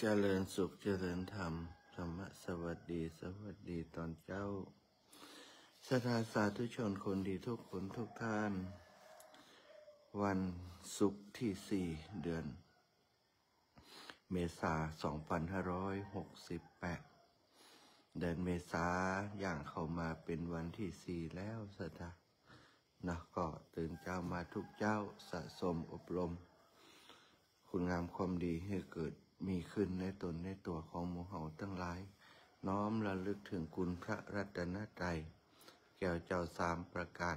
เจริญสุขเจริญธรรมธรรมะสวัสดีตอนเจ้าศรัทธาสาธุชนคนดีทุกคนทุกท่านวันศุกร์ที่ 4 เดือนเมษายน 2568 เดือนเมษาย่างเข้ามาเป็นวันที่ 4 แล้วศรัทธานะก็ตื่นเจ้ามาทุกเจ้าสะสมอบรมคุณงามความดีให้เกิดมีขึ้นในตนในตัวของหมู่เฮาทั้งหลายน้อมระลึกถึงคุณพระรัตนตรัยแก้วเจ้า3 ประการ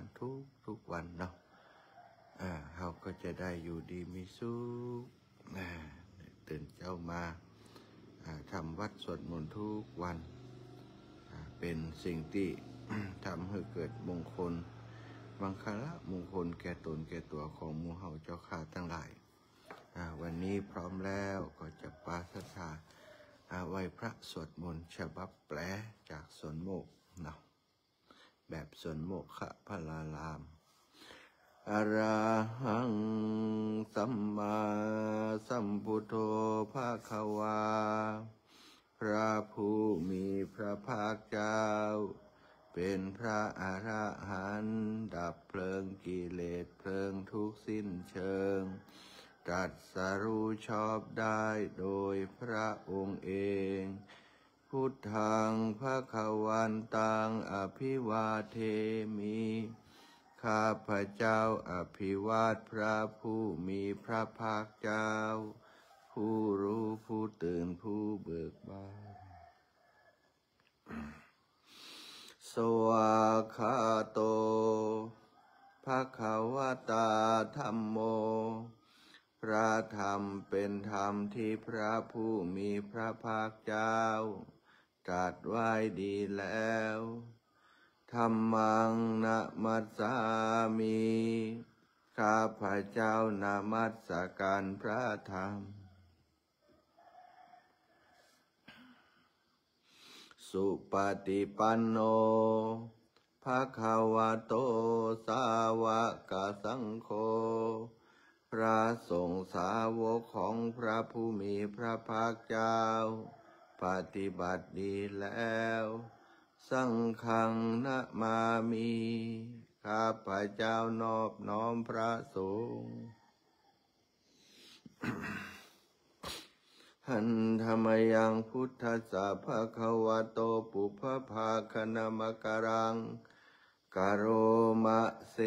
ทุกวันเนาะเฮาก็จะได้อยู่ดีมีสุขตื่นเจ้ามาทำวัดสวดมนต์ทุกวันเป็นสิ่งที่ ทำให้เกิดมงคลมังคละมงคลแก่ตนแก่ตัวของหมู่เฮาเจ้าข้าทั้งหลายวันนี้พร้อมแล้วก็จะปราศจากไหว้พระสวดมนต์ฉบับแปลจากสวนโมกเนาะแบบสวนโมกขพลารามอะระหังสัมมาสัมพุทโธภาควาพระผู้มีพระภาคเจ้าเป็นพระอรหันต์ดับเพลิงกิเลสเพลิงทุกข์สิ้นเชิงตรัสรู้ชอบได้โดยพระองค์เองพุทธังภคะวันตังอภิวาเทมิข้าพเจ้าอภิวาทพระผู้มีพระภาคเจ้าผู้รู้ผู้ตื่นผู้เบิกบานสวากขาโตภควตาธัมโมพระธรรมเป็นธรรมที่พระผู้มีพระภาคเจ้าตรัสไว้ดีแล้วธัมมังนะมัสสามิข้าพเจ้านามัสการพระธรรมสุปฏิปันโนภควโตสาวกสังโฆพระสงฆ์สาวกของพระผู้มีพระภาคเจ้าปฏิบัติดีแล้วสังฆังนะมามิข้าพเจ้านอบน้อมพระสงฆ์หันธรรมยังพุทธัสสะภะคะวะโตปุพพาคณมกรังกโรมะเส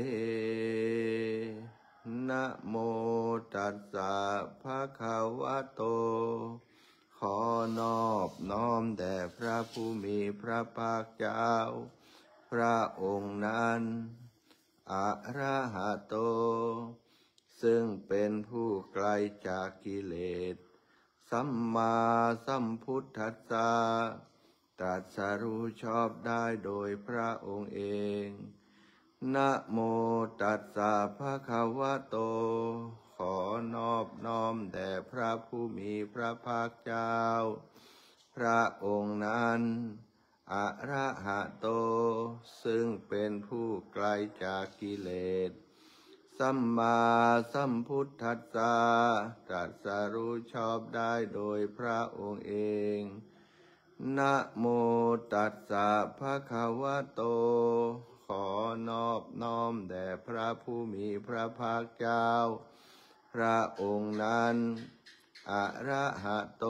นะโมตัสสะภะคะวะโตขอนอบน้อมแด่พระผู้มีพระภาคเจ้าพระองค์นั้นอะระหะโตซึ่งเป็นผู้ไกลจากกิเลสสัมมาสัมพุทธัสสะตรัสรู้ชอบได้โดยพระองค์เองนะโมตัสสะภะคะวะโตขอนอบน้อมแด่พระผู้มีพระภาคเจ้าพระองค์นั้นอะระหะโตซึ่งเป็นผู้ไกลจากกิเลสสัมมาสัมพุทธัสสะตรัสรู้ชอบได้โดยพระองค์เองนะโมตัสสะภะคะวะโตขอนอบน้อมแด่พระผู้มีพระภาคเจ้าพระองค์นั้นอะระหะโต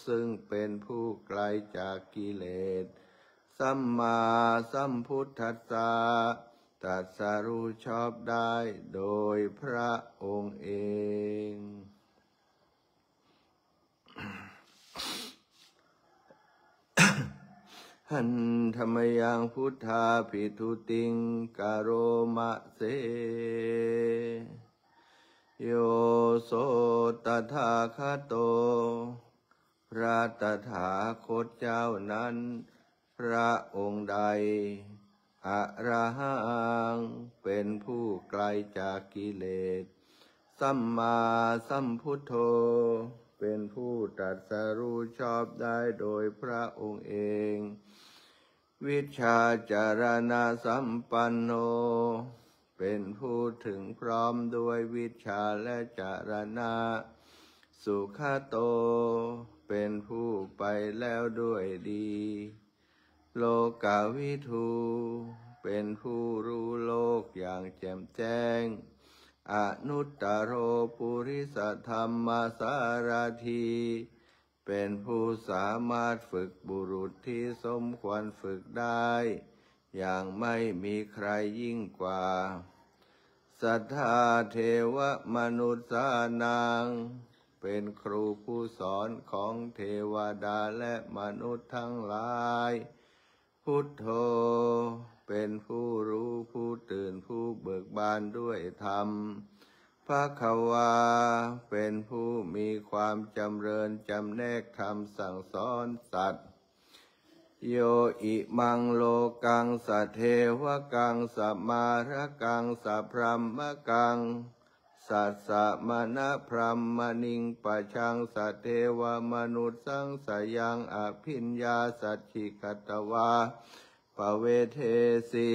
ซึ่งเป็นผู้ไกลจากกิเลสสัมมาสัมพุทธัสสะตรัสรู้ชอบได้โดยพระองค์เองหันธรรมยังพุทธาภิทุติงกโรมะเสโยโสตถาคโตพระตถาคตเจ้านั้นพระองค์ใดอะระหังเป็นผู้ไกลจากกิเลสสัมมาสัมพุทโธเป็นผู้ตรัสรู้ชอบได้โดยพระองค์เองวิชชาจารณะสัมปันโนเป็นผู้ถึงพร้อมด้วยวิชชาและจารณะสุขโต เป็นผู้ไปแล้วด้วยดีโลกาวิทูเป็นผู้รู้โลกอย่างแจ่มแจ้งอนุตตโรปุริสธรรมสารถีเป็นผู้สามารถฝึกบุรุษที่สมควรฝึกได้อย่างไม่มีใครยิ่งกว่าสัทธาเทวมนุษย์นางเป็นครูผู้สอนของเทวดาและมนุษย์ทั้งหลายพุทโธเป็นผู้รู้ผู้ตื่นผู้เบิกบานด้วยธรรมภควาเป็นผู้มีความจำเริญจำแนกธรรมสั่งสอนสัตว์โยอิมังโลกังสเทวกังสมาระกังสพรหมกังสัสสะมณพรหมณิงปะชังสเทวมนุษย์สังสยังอภิญญาสัจฉิกตวาปเวเทสี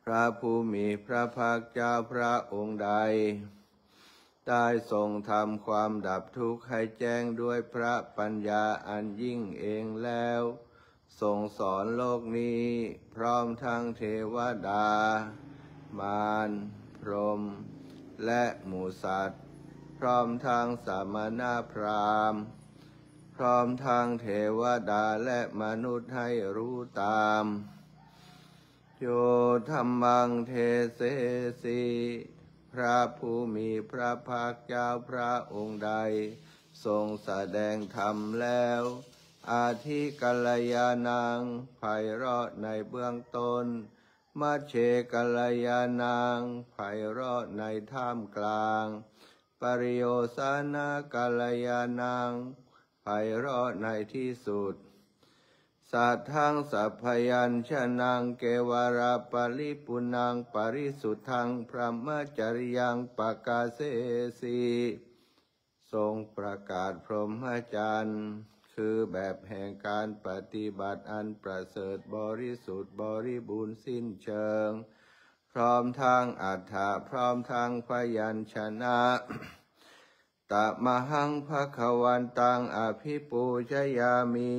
พระผู้มีพระภาคเจ้าพระองค์ใดได้ทรงทำความดับทุกข์ให้แจ้งด้วยพระปัญญาอันยิ่งเองแล้วทรงสอนโลกนี้พร้อมทั้งเทวดามารพรหมและหมู่สัตว์พร้อมทั้งสมณพราหมณ์พร้อมทั้งเทวดาและมนุษย์ให้รู้ตามโยธัมมังเทเสสีพระผู้มีพระภาคเจ้าพระองค์ใดทรงแสดงธรรมแล้วอาทิกัลยาณังไพเราะในเบื้องต้นมัชเชกัลยาณังไพเราะในท่ามกลางปริโยสานะกัลยาณังไพเราะในที่สุดสัทธังสัพพยัญชนะเกวราปริปุนังปริสุทธังพรหมจริยังปกาเสสีทรงประกาศพรหมจรรย์คือแบบแห่งการปฏิบัติอันประเสริฐบริสุทธิ์บริบูรณ์สิ้นเชิงพร้อมทางอัฏฐะพร้อมทางพยัญชนะตมหังภควันตังอภิปูชยามิ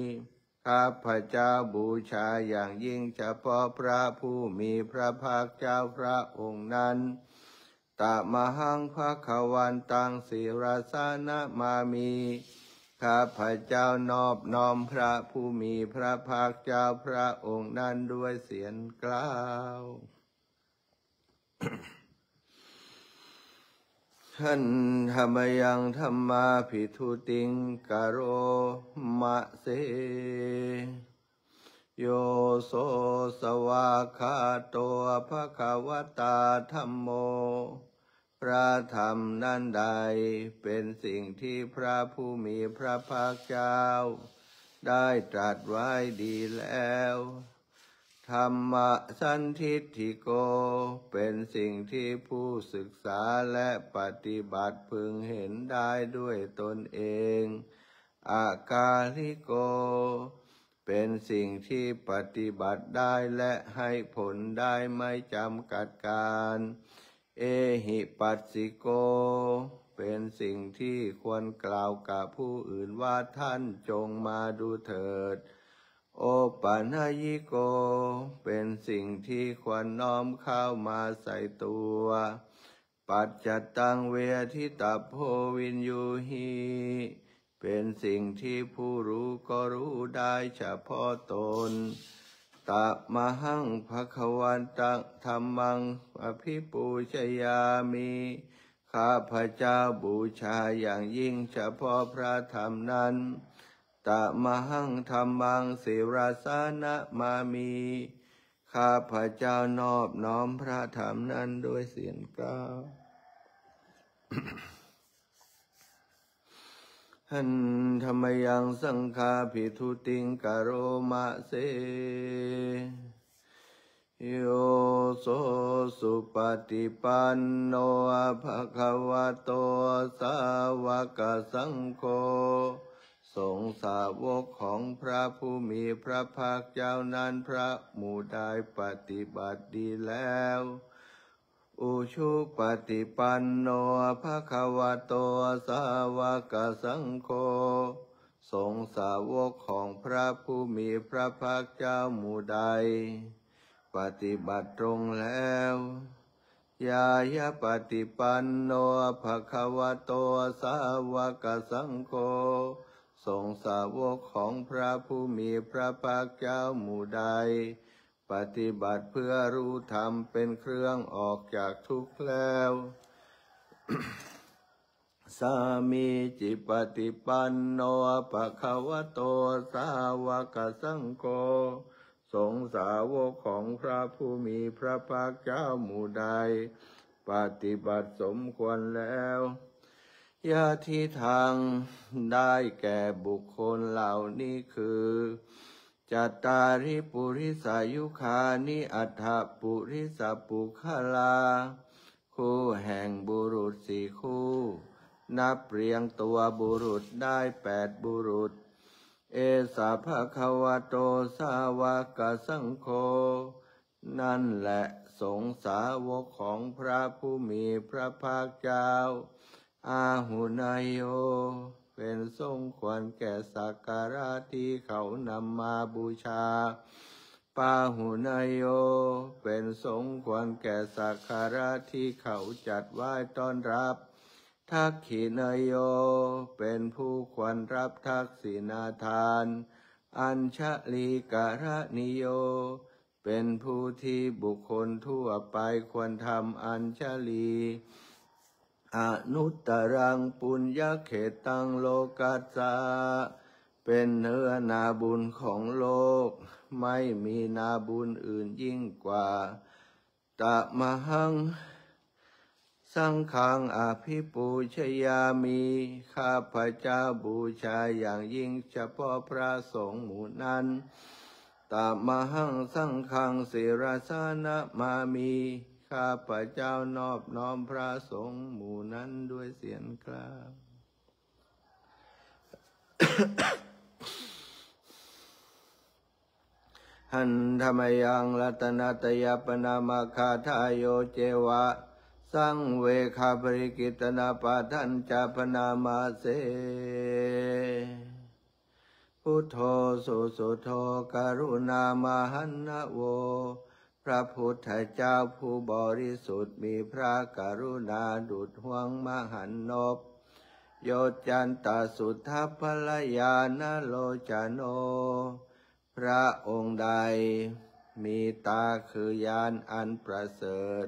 ข้าพเจ้าบูชาอย่างยิ่งเฉพาะพระผู้มีพระภาคเจ้าพระองค์นั้นตมหังภควันตังศิรสานะมามิข้าพเจ้านอบน้อมพระผู้มีพระภาคเจ้าพระองค์นั้นด้วยเสียงกล่าวขันธรรมยังธรรมาภิทุติงกโรมะเสโยโสสวากขาโตภควตาธัมโมพระธรรมนั้นใดเป็นสิ่งที่พระผู้มีพระภาคเจ้าได้ตรัสไว้ดีแล้วธรรมสันทิฏฐิโกเป็นสิ่งที่ผู้ศึกษาและปฏิบัติพึงเห็นได้ด้วยตนเองอากาลิโกเป็นสิ่งที่ปฏิบัติได้และให้ผลได้ไม่จำกัดการเอหิปัสสิโกเป็นสิ่งที่ควรกล่าวกับผู้อื่นว่าท่านจงมาดูเถิดโอปัญญิโกเป็นสิ่งที่ควรน้อมเข้ามาใส่ตัวปัจจตังเวทิตาโพวินยูหิเป็นสิ่งที่ผู้รู้ก็รู้ได้เฉพาะตนตมหังภควันตังธัมมังอภิปูชยามิข้าพเจ้าบูชาอย่างยิ่งเฉพาะพระธรรมนั้นตมหังธัมมังศิรสานะมามิข้าพเจ้านอบน้อมพระธรรมนั้นด้วยเสียงกล่าวหันธรรมยังสังฆาภิทุติงกโรมะเสโยโสสุปฏิปันโนภควโตสาวกสังโฆสงฆ์สาวกของพระผู้มีพระภาคเจ้านั้นพระหมู่ใดปฏิบัติดีแล้ว อุชุปฏิปันโนภควโตสาวกสังโฆสงฆ์สาวกของพระผู้มีพระภาคเจ้าหมู่ใดปฏิบัติตรงแล้วยายะปฏิปันโนภควโตสาวกสังโฆสงฆ์สาวกของพระผู้มีพระภาคเจ้าหมู่ใดปฏิบัติเพื่อรู้ธรรมเป็นเครื่องออกจากทุกข์แล้ว สามีจิปฏิปันโนภควโตสาวกสังโฆสงฆ์สาวกของพระผู้มีพระภาคเจ้าหมู่ใดปฏิบัติสมควรแล้วยะทิทางได้แก่บุคคลเหล่านี้คือจัตตาริปุริสายุคานิอัฏฐปุริสปุคลาคู่แห่งบุรุษสี่คู่นับเรียงตัวบุรุษได้8บุรุษเอสาภควโตสาวกสังโฆนั่นแหละสงฆ์สาวกของพระผู้มีพระภาคเจ้าอาหุนายโยเป็นสมควรแก่สักการะที่เขานำมาบูชาปาหุนายโยเป็นสมควรแก่สักการะที่เขาจัดไว้ต้อนรับทักขินายโยเป็นผู้ควรรับทักษิณาทานอัญชลีกะระนิโยเป็นผู้ที่บุคคลทั่วไปควรทำอัญชลีอนุตตรังปุญญเขตังโลกัสสะเป็นเนื้อนาบุญของโลกไม่มีนาบุญอื่นยิ่งกว่าตะมหังสังฆังอภิปูชยามิข้าพเจ้าบูชาอย่างยิ่งเฉพาะพระสงฆ์หมู่นั้นตามหังสังฆังศิรสานะมามีข้าพเจ้านอบน้อมพระสงฆ์หมู่นั้นด้วยเสียงกล่าว หันธรรมยังรัตนตยปนามาคาทายโยเจวะสังเวคาปริกิตนาปาทันจาปนามาเสพุทโธสุสุโธกรุณามหันนะโวพระพุทธเจ้าผู้บริสุทธิ์มีพระกรุณาดุจห่วงมหันนบโยจันตสุทัพพลยานโลจโนพระองค์ใดมีตาคือยานอันประเสริฐ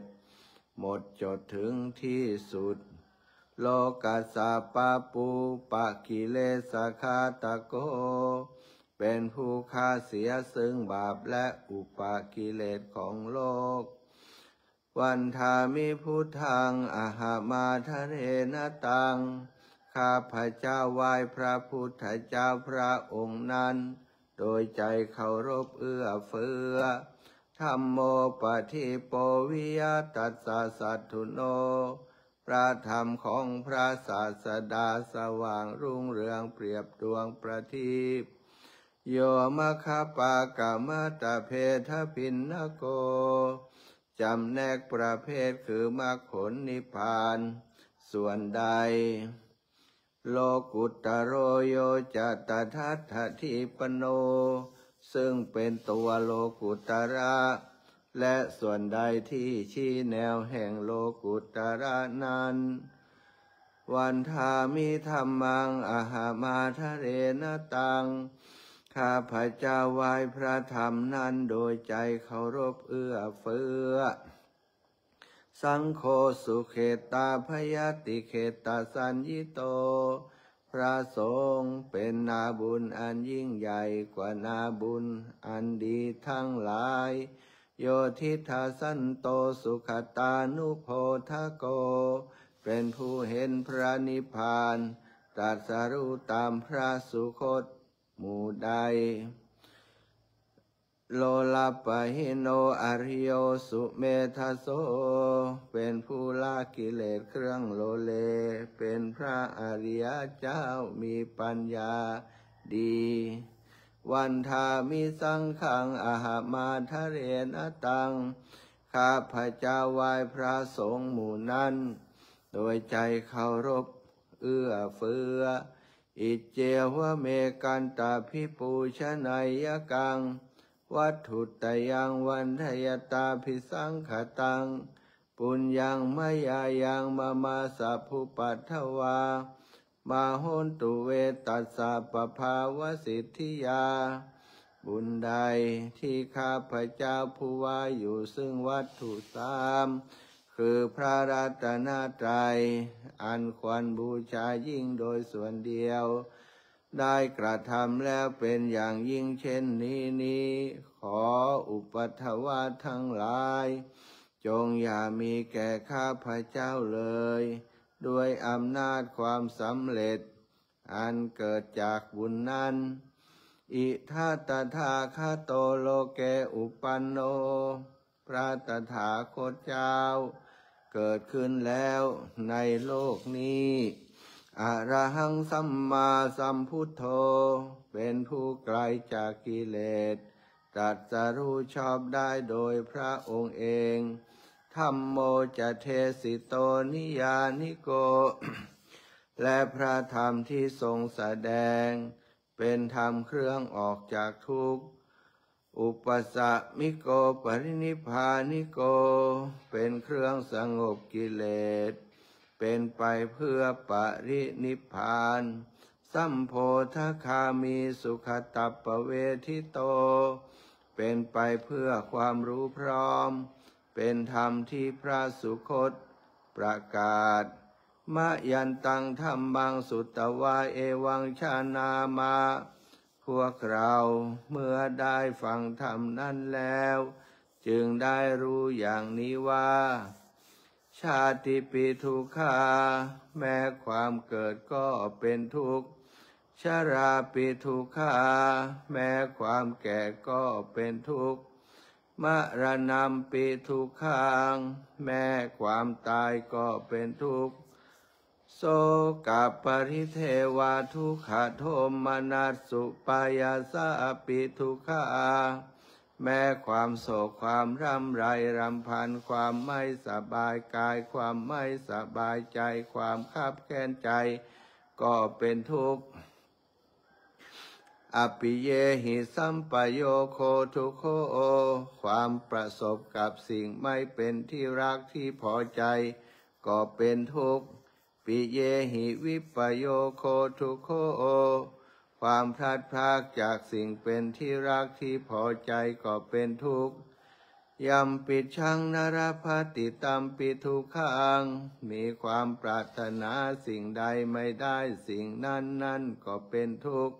หมดจดถึงที่สุดโลกัสสะปะปูปะกิเลสคาตโกเป็นผู้ฆ่าเสียซึ่งบาปและอุปากิเลสของโลกวันทามิพุทธังอาหามาทะเรนตังข้าพเจ้าไหว้พระพุทธเจ้าพระองค์นั้นโดยใจเคารพเอื้อเฟื้อธัมโมปฏิโปวิยตัสสะสัทธุโนพระธรรมของพระศาสดาสว่างรุ่งเรืองเปรียบดวงประทีปโยมะคาปากามตะเพทพินนโกจำแนกประเภทคือมรรคผลนิพพานส่วนใดโลกุตตโรโยจัตทัฏฐิทิปโนซึ่งเป็นตัวโลกุตตระและส่วนใดที่ชี้แนวแห่งโลกุตตระนั้นวันทามิธัมมังอาหามาทะเรนตังข้าพเจ้าไหว้พระธรรมนั้นโดยใจเคารพเอื้อเฟื้อสังโฆสุเขตาพยติเขตาสัญญิโตพระสงฆ์เป็นนาบุญอันยิ่งใหญ่กว่านาบุญอันดีทั้งหลายโยทิทาสันโตสุขตานุโพธโกเป็นผู้เห็นพระนิพพานตรัสรู้ตามพระสุคตหมู่ใดโลลาปะหิโนอริโยสุเมธโสเป็นผู้ละกิเลสเครื่องโลเลเป็นพระอริยเจ้ามีปัญญาดีวันทามิสังขังอาหามาทะเรนตัง ข้าพเจ้าไหว้พระสงฆ์หมู่นั้นโดยใจเคารพเอื้อเฟื้ออิเจวะเมกันตาภิปูชนัยกังวัตถุตยังวันทยตาภิสังขตังปุญญังมยายังมาสัพพุปัทวามาโหนตุเวตัสสะปภาวสิทธิยาบุญใดที่ข้าพเจ้าผู้ว่าอยู่ซึ่งวัตถุสามคือพระรัตนตรัยอันควรบูชายิ่งโดยส่วนเดียวได้กระทำแล้วเป็นอย่างยิ่งเช่นนี้ขออุปัฏฐวาทั้งหลายจงอย่ามีแก่ข้าพเจ้าเลยด้วยอำนาจความสำเร็จอันเกิดจากบุญนั้นอิทัตถาคโตโลเกอุปันโนพระตถาคตเจ้าเกิดขึ้นแล้วในโลกนี้อรหังสัมมาสัมพุทโธเป็นผู้ไกลจากกิเลสตรัสรู้ชอบได้โดยพระองค์เองธัมโมจะเทสิโตนิยานิโก และพระธรรมที่ทรงแสดงเป็นธรรมเครื่องออกจากทุกข์อุปสมิโกปรินิพพานิโกเป็นเครื่องสงบกิเลสเป็นไปเพื่อปรินิพพานสัมโพธคามีสุขตัปปเวทิโตเป็นไปเพื่อความรู้พร้อมเป็นธรรมที่พระสุคตประกาศมะยันตังธัมมังสุตตวาเอวังชานามาพวกเราเมื่อได้ฟังธรรมนั้นแล้วจึงได้รู้อย่างนี้ว่าชาติปิทุกขาแม้ความเกิดก็เป็นทุกข์ชราปิทุกขาแม้ความแก่ก็เป็นทุกข์มรณะปิทุกขังแม้ความตายก็เป็นทุกข์โสกปริเทวาทุกขโทมนัสสุปายาสาปิทุกขาแม้ความโศกความร่ำไรรำพันความไม่สบายกายความไม่สบายใจความคับแค้นใจก็เป็นทุกข์อภิเยหิสัมปโยโคทุกโขความประสบกับสิ่งไม่เป็นที่รักที่พอใจก็เป็นทุกข์ปิเยหิวิปโยโคทุกโขความพลัดพรากจากสิ่งเป็นที่รักที่พอใจก็เป็นทุกข์ยัมปิชังนรภติตัมปิทุกขังมีความปรารถนาสิ่งใดไม่ได้สิ่งนั้นก็เป็นทุกข์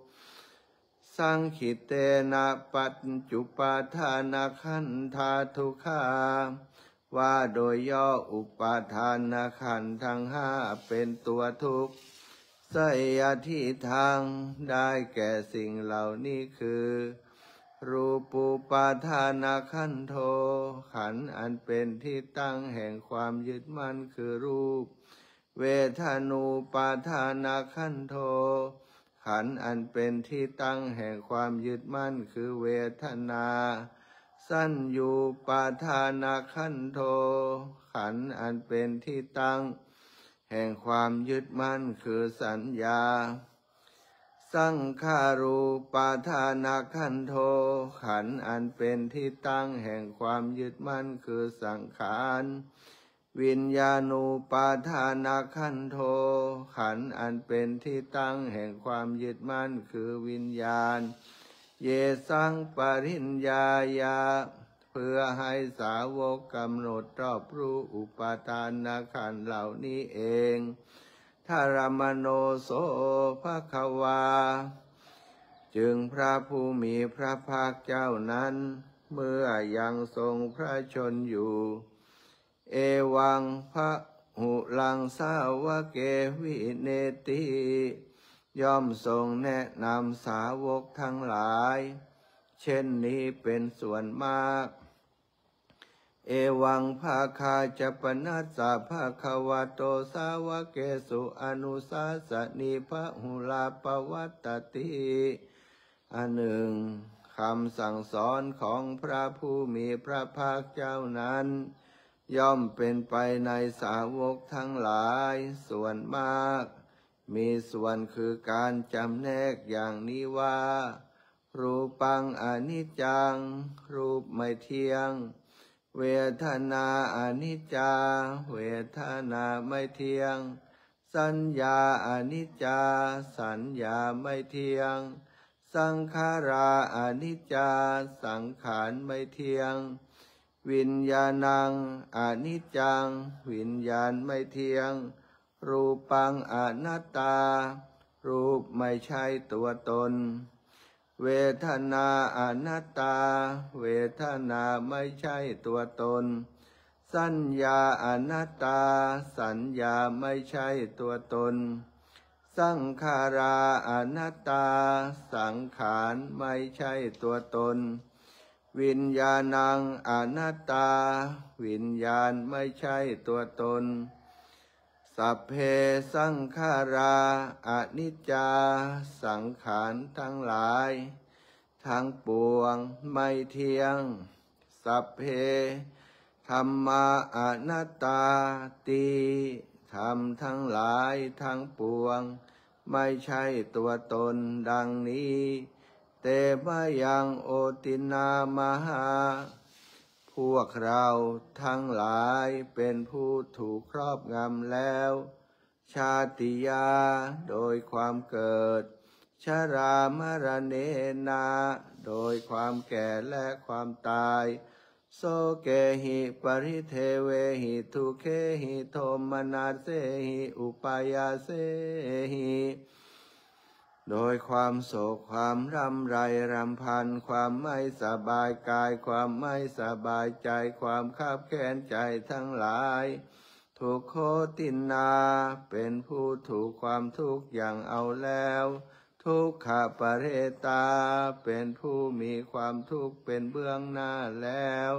สังขิเตนะปัจจุปาทานาขันธาทุกขาว่าโดยย่ออุปาทานขันธ์ทั้งห้าเป็นตัวทุกข์ไสยทิทางได้แก่สิ่งเหล่านี้คือรูปูปาทานขันโธขันธ์อันเป็นที่ตั้งแห่งความยึดมั่นคือรูปเวทนูปาทานขันโธขันธ์อันเป็นที่ตั้งแห่งความยึดมั่นคือเวทนาสัญญูปาทานขันโธขันธ์อันเป็นที่ตั้งแห่งความยึดมั่นคือสัญญาสังขารูปาทานขันโธขันธ์อันเป็นที่ตั้งแห่งความยึดมั่นคือสังขารวิญญาณูปาทานขันโธขันธ์อันเป็นที่ตั้งแห่งความยึดมั่นคือวิญญาณเยสังปริญญายาเพื่อให้สาวกกำหนดรอบรู้อุปาทานขันธ์เหล่านี้เองทารมโนโสภควาจึงพระผู้มีพระภาคเจ้านั้นเมื่อยังทรงพระชนอยู่เอวังพระหุลังสาวเกวิเนติย่อมทรงแนะนำสาวกทั้งหลายเช่นนี้เป็นส่วนมากเอวังภาคาจะปนัสสะภาควะโตสาวเกสุอนุสาสนีพระหุลาปวัตติอันหนึ่งค คำสั่งสอนของพระผู้มีพระภาคเจ้านั้นย่อมเป็นไปในสาวกทั้งหลายส่วนมากมีส่วนคือการจำแนกอย่างนี้ว่ารูปังอนิจจังรูปไม่เที่ยงเวทนาอนิจจาเวทนาไม่เที่ยงสัญญาอนิจจาสัญญาไม่เที่ยงสังขาราอนิจจาสังขารไม่เที่ยงวิญญาณังอนิจจังวิญญาณไม่เที่ยงรูปังอนัตตารูปไม่ใช่ตัวตนเวทนาอนัตตาเวทนาไม่ใช่ตัวตนสัญญาอนัตตาสัญญาไม่ใช่ตัวตนสังขาราอนัตตาสังขารไม่ใช่ตัวตนวิญญาณังอนัตตาวิญญาณไม่ใช่ตัวตนสัพเพสังขาราอนิจจาสังขารทั้งหลายทั้งปวงไม่เที่ยงสัพเพธัมมาอนัตตาติธรรมทั้งหลายทั้งปวงไม่ใช่ตัวตนดังนี้เตมะยังโอตินามหาพวกเราทั้งหลายเป็นผู้ถูกครอบงำแล้วชาติยาโดยความเกิดชรามรณะนาโดยความแก่และความตายโสเกหิปริเทเวหิทุเคหิโทมนัสเสหิอุปายาเสหิโดยความโศกความรำไรรำพันความไม่สบายกายความไม่สบายใจความคับแค้นใจทั้งหลายทุกโคตินาเป็นผู้ถูกความทุกข์อย่างเอาแล้วทุกขปะเรตาเป็นผู้มีความทุกข์เป็นเบื้องหน้าแล้ว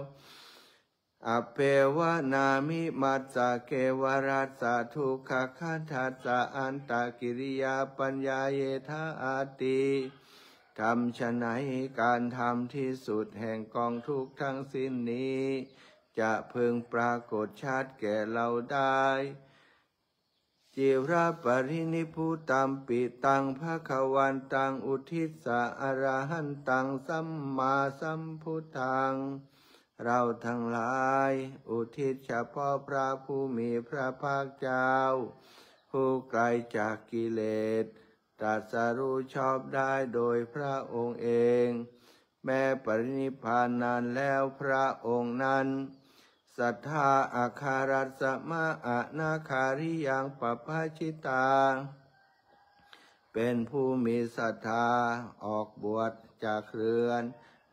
อเปวนามิมัสสะเกวรัสสะทุกขคันทัสสะอันตกิริยาปัญญาเยธาอาติทำฉะไหนการทำที่สุดแห่งกองทุกข์ทั้งสิ้นนี้จะพึงปรากฏชัดแก่เราได้จิระปรินิพุตัมปิตังภคะวันตังอุทิสสะอรหันตังสัมมาสัมพุทธังเราทั้งหลายอุทิศเฉพาะพระผู้มีพระภาคเจ้าผู้ไกลจากกิเลสตรัสรู้ชอบได้โดยพระองค์เองแม้ปรินิพพานนานแล้วพระองค์นั้นศรัทธาอาคารัสมะอนาคาริยังปปภชิตาเป็นผู้มีศรัทธาออกบวชจากเรือน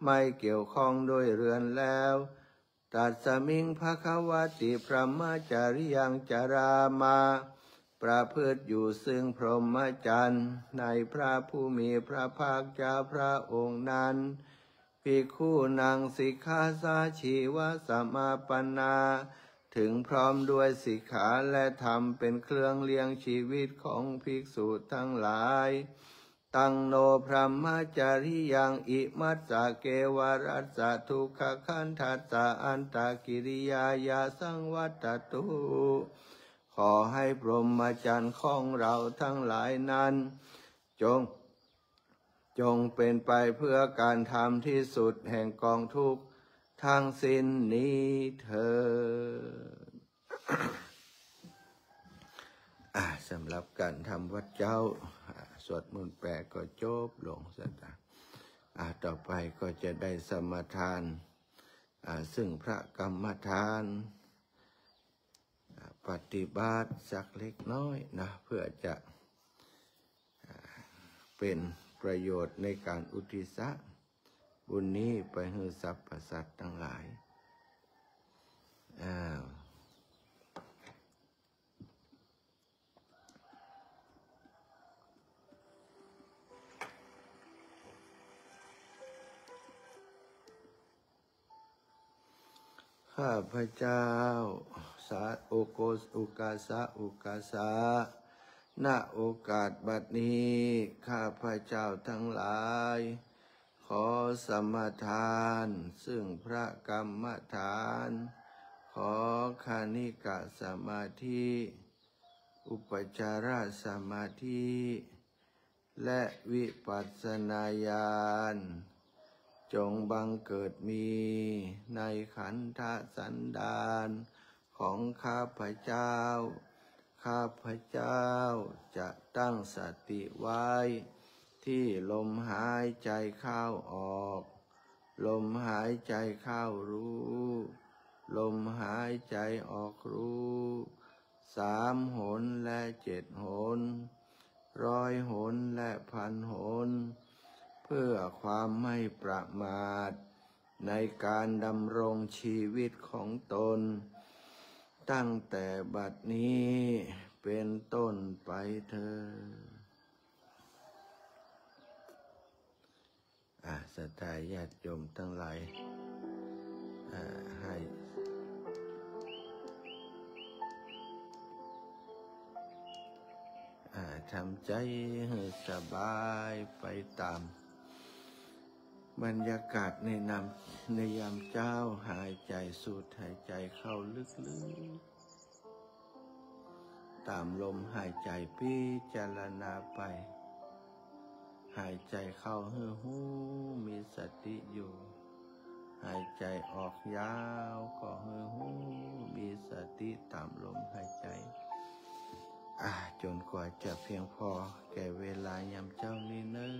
ไม่เกี่ยวข้องด้วยเรือนแล้วตัดสมิงภควติพระมจาริยังจารามาประพฤติอยู่ซึ่งพรหมจรรย์ในพระผู้มีพระภาคเจ้าพระองค์นั้นภิกขุนังสิกขาสาชีวสมาปนาถึงพร้อมด้วยสิกขาและธรรมเป็นเครื่องเลี้ยงชีวิตของภิกษุทั้งหลายตังโนพรหมจาริยังอิมัสสะเกวรัสสะทุกขคันทัสสะอันตกิริยายาสังวัตตุขอให้พรหมจรรย์ของเราทั้งหลายนั้นจงเป็นไปเพื่อการทำที่สุดแห่งกองทุกข์ทั้งสิ้นนี้เถิด สำหรับการทำวัดเจ้าสวดมนต์แปลก็จบลงสักต่อไปก็จะได้สมทานซึ่งพระกรรมฐานปฏิบัติสักเล็กน้อยนะเพื่อจะเป็นประโยชน์ในการอุทิศบุญนี้ไปให้สรรพสัตว์ทั้งหลายข้าพเจ้าสาโอโกสอุกาสะอุกาสะณโอกาสบัดนี้ข้าพเจ้าทั้งหลาย ขอสมทานซึ่งพระกรรมฐานขอคานิกะสมาธิอุปจารสมาธิและวิปัสสนาญาณจงบังเกิดมีในขันธสันดานของข้าพเจ้าข้าพเจ้าจะตั้งสติไว้ที่ลมหายใจเข้าออกลมหายใจเข้ารู้ลมหายใจออกรู้3 หนและ7 หน100 หนและ1,000 หนเพื่อความไม่ประมาทในการดำรงชีวิตของตนตั้งแต่บัดนี้เป็นต้นไปเถิดศรัทธาญาติโยมทั้งหลายให้ทำใจให้สบายไปตามบรรยากาศในยามเจ้าหายใจสูดหายใจเข้าลึกๆตามลมหายใจพิจารณาไปหายใจเข้าให้หูมีสติอยู่หายใจออกยาวก็ให้หูมีสติตามลมหายใจจนกว่าจะเพียงพอแก่เวลายามเจ้านี้เนอะ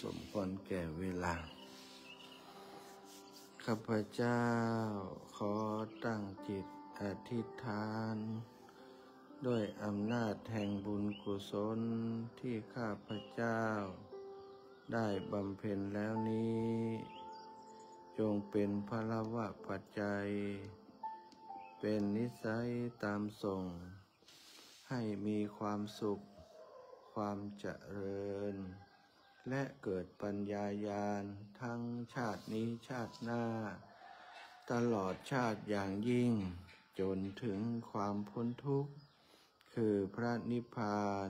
สมควรแก่เวลาข้าพเจ้าขอตั้งจิตอธิษฐานด้วยอำนาจแห่งบุญกุศลที่ข้าพเจ้าได้บำเพ็ญแล้วนี้จงเป็นพลวะปัจจัยเป็นนิสัยตามส่งให้มีความสุขความเจริญและเกิดปัญญาญาณทั้งชาตินี้ชาติหน้าตลอดชาติอย่างยิ่งจนถึงความพ้นทุกข์คือพระนิพพาน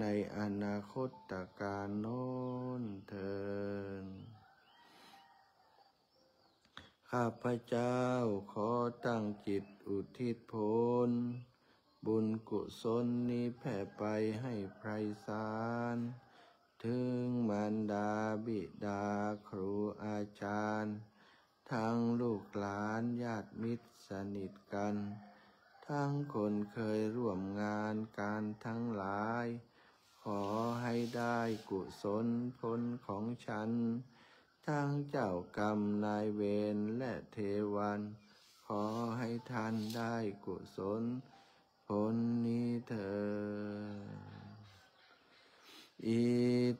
ในอนาคตการโน้นเถิดข้าพเจ้าขอตั้งจิตอุทิศผลบุญกุศลนี้แผ่ไปให้ไพศาลถึงมารดาบิดาครูอาจารย์ทั้งลูกหลานญาติมิตรสนิทกันทั้งคนเคยร่วมงานการทั้งหลายขอให้ได้กุศลผลของฉันทั้งเจ้ากรรมนายเวรและเทวันขอให้ท่านได้กุศลผลนี้เถิดอิ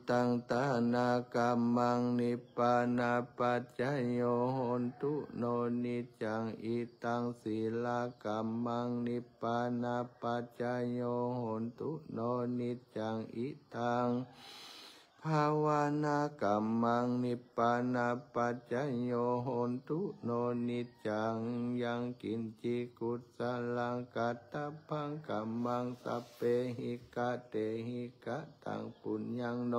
ตังตานากรรมังนิพพานาปัจจยโยโหนตุโนนิจังอิตังศีลากรรมังนิพพานาปัจจยโยโหนตุโนนิจังอิตังภาวนากรรมังนิพพานาปัจจยโยโหนตุโนนิจังยังกินจิกุสลังกัตตพังกัมมังสัพเพหิกะเตหิกะตังปุญญังโน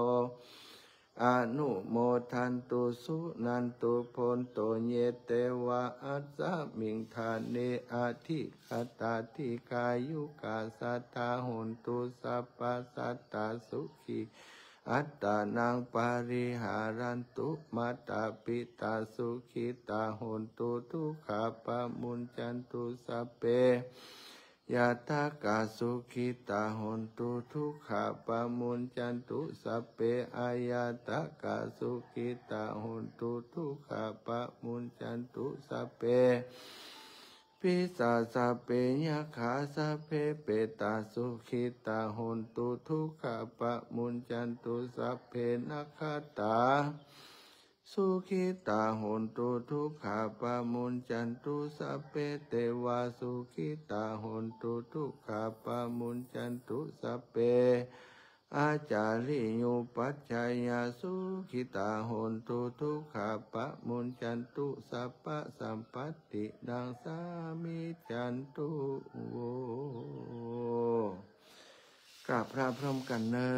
อนุโมทันตุสุนันตุโพนโตเยเตวะอัสสมิงทานเนอาทิคตาทิกายุกาสัตตาโหนตุสัพพสัตตาสุขีอัตตานังปาริหารันตุมาตาปิตาสุขิตาโหนตุทุกขาปะมุนจันตุสัพเพยะทากาสุขิตาโหนตุทุกขาปะมุนจันตุสัพเพอายะทากาสุขิตาโหนตุทุกขาปะมุนจันตุสัพเพปิสาสัพเพยะขาสัพเพเปตาสุขิตาโหนตุทุกขาปะมุนจันตุสัพเพนัคขตาสุขิตาโหนตุทุกขาปะมุนจันตุสัพเพเตวาสุขิตาโหนตุทุกขาปะมุนจันตุสัพเพอาจาริยุปัจจายาสุขิตาโหนตุทุกขาปะมุนจันตุสัพพะสัมปัตติดังสามิจันตุโวกราบพระพร้อมกันเนอ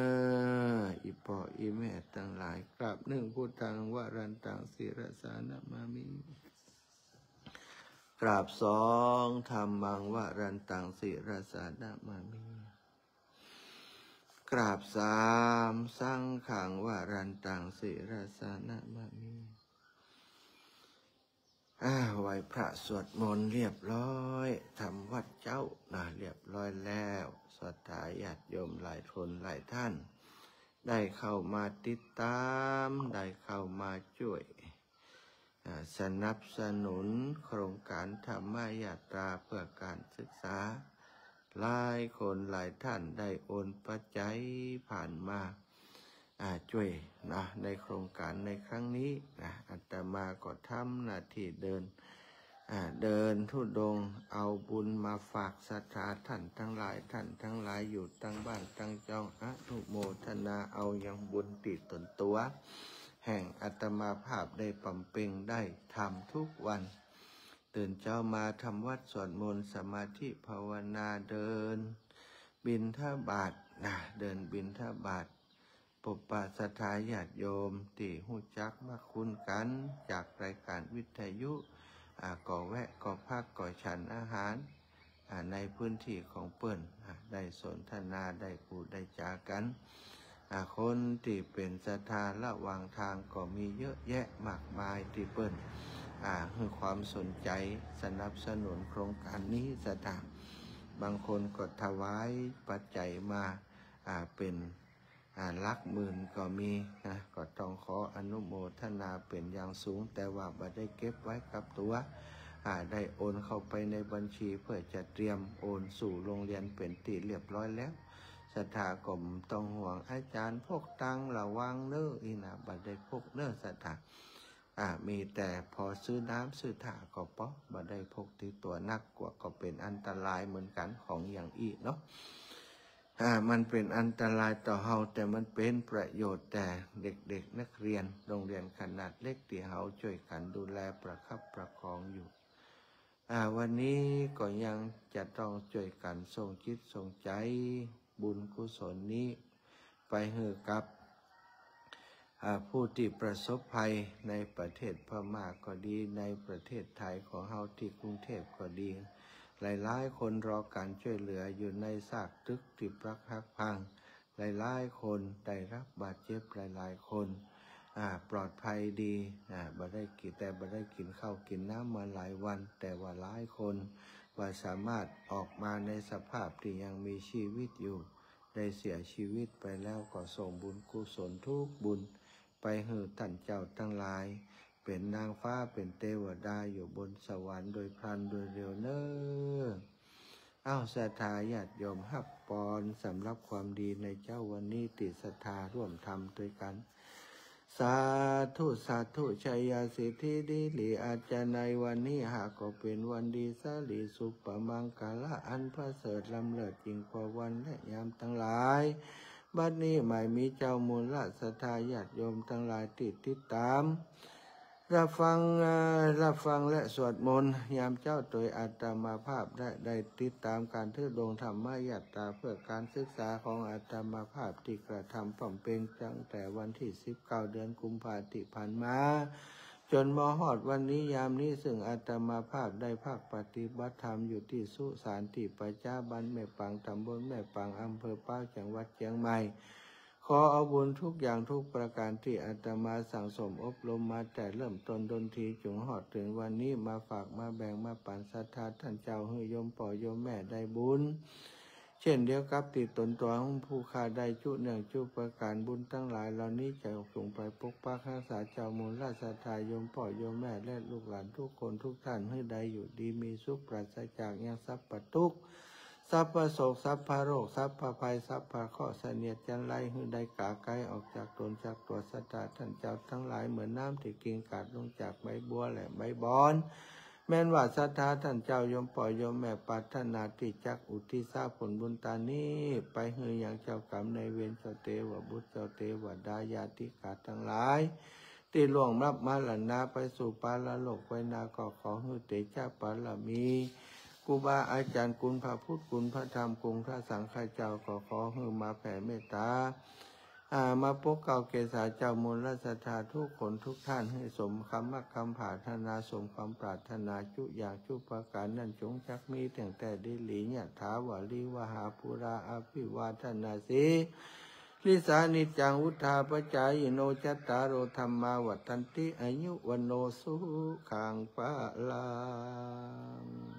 อีปออีแม่ทั้งหลายกราบหนึ่งพุทธังวรันตังศิรสานะมามิกราบสองธัมมังวรันตังศิรสานะมามิกราบสามสังฆังวรันตังศิรสานะมามิไหว้พระสวดมนต์เรียบร้อยทำวัดเจ้าเรียบร้อยแล้วศรัทธาญาติโยมหลายคนหลายท่านได้เข้ามาติดตามได้เข้ามาช่วยสนับสนุนโครงการธรรมยาตราเพื่อการศึกษาหลายคนหลายท่านได้โอนปัจจัยผ่านมาช่วยในโครงการในครั้งนี้อาตมาก็ทำหน้าที่เดินธุดงค์เอาบุญมาฝากศรัทธาท่านทั้งหลายอยู่ตั้งบ้านตั้งจองอนุโมทนาเอายังบุญติดตนตัวแห่งอาตมาภาพได้บำเพ็ญได้ทำทุกวันตื่นเช้ามาทำวัดสวดมนต์สมาธิภาวนาเดินบิณฑบาตเดินบิณฑบาตปกปักศรัทธาญาติโยมที่หู้จักมาคุ้นกันจากรายการวิทยุก่อแวะก่อพักก่อฉันอาหารในพื้นที่ของเปิ้นได้สนทนาได้พูดได้จากันคนที่เป็นศรัทธาระหว่างทางก็มีเยอะแยะมากมายที่เปิ้นให้ความสนใจสนับสนุนโครงการนี้ศรัทธาบางคนก็ถวายปัจจัยมาเป็น ลักหมื่นก็มีนะก็ต้องขออนุโมทนาเป็นอย่างสูงแต่ว่าบ่ได้เก็บไว้กับตัวได้โอนเข้าไปในบัญชีเพื่อจะเตรียมโอนสู่โรงเรียนเป็นที่เรียบร้อยแล้วศรัทธากรมต้องห่วงอาจารย์พกตังระวังเน้ออีนะบ่ได้พกเน้อศรัทธามีแต่พอซื้อน้ำซื้อถ่าก็ป๊อกบ่ได้พกที่ตัวนักกว่าก็เป็นอันตรายเหมือนกันของอย่างอีกเนาะมันเป็นอันตรายต่อเฮาแต่มันเป็นประโยชน์แต่เด็กๆนักเรียนโรงเรียนขนาดเล็กที่เฮาช่วยกันดูแลประคับประคองอยู่วันนี้ก็ยังจะต้องช่วยกันส่งจิตส่งใจบุญกุศลนี้ไปให้กับผู้ที่ประสบภัยในประเทศพม่าก็ดีในประเทศไทยของเฮาที่กรุงเทพก็ดีหลายๆคนรอการช่วยเหลืออยู่ในซากตึกที่ปรักหักพังหลายๆคนได้รับบาดเจ็บหลายๆคนปลอดภัยดีบ่ได้กินข้าวกินน้ำมาหลายวันแต่ว่าหลายคนว่าสามารถออกมาในสภาพที่ยังมีชีวิตอยู่ได้เสียชีวิตไปแล้วก็ส่งบุญกุศลทุกบุญไปให้ท่านเจ้าทั้งหลายเป็นนางฟ้าเป็นเทวดาอยู่บนสวรรค์โดยพลันโดยเร็วเน้อศรัทธาญาติโยมฮับปอนสำหรับความดีในเจ้าวันนี้ติศรัทธาร่วมทำด้วยกันสาธุสาธุชัยสิทธิดีหลีอาจารย์ในวันนี้หากก็เป็นวันดีสาลีสุปมังกาละอันประเสริฐล้ำเลิศยิ่งกว่าวันและยามทั้งหลายบัดนี้หมายมีเจ้ามูลละศรัทธาญาติโยมทั้งหลายติดตามรับฟังและสวดมนต์ยามเจ้าโดยอาตมาภาพได้ติดตามการทุดงธรรมยัตตาเพื่อการศึกษาของอาตมาภาพที่กระทำผ่อมเป็นตั้งแต่วันที่19 เดือนกุมภาพันธ์ที่ผ่านมาจนมาฮอดวันนี้ยามนี้ซึ่งอาตมาภาพได้ภาคปฏิบัติธรรมอยู่ที่สุสานที่ประจาบ้านแม่ปังตำบลแม่ปังอำเภอปากจังหวัดเชียงใหม่ขอเอาบุญทุกอย่างทุกประการที่อาตมาสั่งสมอบรมมาแต่เริ่มต้นดนตรีจงหอดถึงวันนี้มาฝากมาแบ่งมาปันศรัทธาท่านเจ้าให้โยมป่อโยมแม่ได้บุญเช่นเดียวกับติดตนตัวของผู้ขาได้จุเนื่องจุประการบุญทั้งหลายเหล่านี้จะส่งไปปกปักรักษาเจ้ามูลราชทายโยมป่อโยมแม่และลูกหลานทุกคนทุกท่านให้ได้อยู่ดีมีสุขปราศจากยังทรัพย์ประทุกสัพพโศกสัพพโรคสัพพภัยสัพพะเคราะห์เสนียดจันไรให้ได้กาไกลออกจากตนจากตัวสัตว์ท่านเจ้าทั้งหลายเหมือนน้ำที่กิ่งกาดลงจากใบบัวและใบบอนแม้นว่าศรัทธาท่านเจ้าโยมป่อโยมแม่ปรารถนาที่จักอุทิศผลบุญตานี้ไปให้อย่างเจ้ากรรมในเวรเจ้าเทวบุตรเจ้าเทวดาญาติกาทั้งหลายที่ล่วงลับมาหลันนาไปสู่ปาลโลกไว้นาก็ขอให้เตชะปาลมีครูบาอาจารย์คุณพระพุทธคุณพระธรรมคุณพระสังฆเจ้าก็ขอให้มาแผ่เมตตามาปกเก่าเกศาเจ้ามูลราชธาทุกคนทุกท่านให้สมคำมักคำปรารถนาสมความปรารถนาจุอย่างจุประการนั้นจงจักมีแต่งแต่ดิลีเนี่ยถาวลีวหาปุราอภิวาทนาสีลิสานิจังวุธาปจายโนจัตตารโอธรรมาวัฏันติอายุวันโนสุขังปะลัง